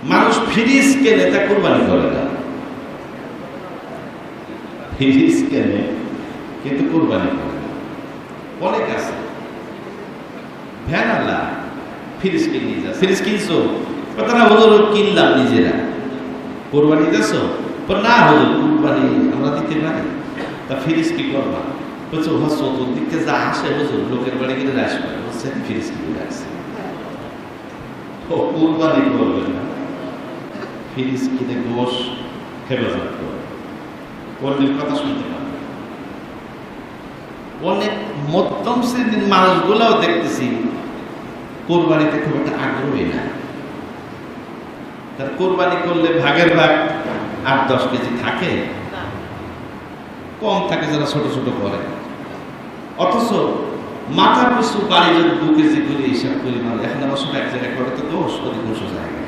মানুষ ফ্রিজ কেনে, তা কোরবানি করে না। ফ্রিজ কেনে কিন্তু কোরবানি করে না। অনেক আছে ভ্যান আলা ফ্রিজ কিনে যা, ফ্রিজ কিনছো কথা না, হলো কিনলাম নিজেরা, কোরবানি দিয়েছ না, হলো কোরবানি আমরা দিতে পারি, তা ফ্রিজ কি করবা? বলছো চতুর্দিকে যা আসে বুঝো, লোকের বাড়ি কিনে আসবে, বলছে ফ্রিজ কিনে রাখছে, ও কোরবানি করবে না। ফ্রিজ কিনে গোশ হেফাজত করবে, অন্যের কথা শুনতে পারবে। অনেক মধ্যম শ্রেণীর মানুষগুলাও দেখতেছি কোরবানিতে খুব একটা আগ্রহী না। তার কোরবানি করলে ভাগের ভাগ 8-10 কেজি থাকে, কম থাকে যারা ছোট ছোট করে। অথচ মাথা পিছু বাড়ি যদি 2 কেজি করে হিসাব করি, মানে এখন আমার সব এক জায়গায় করে তো দোষ অধিকাংশ জায়গায়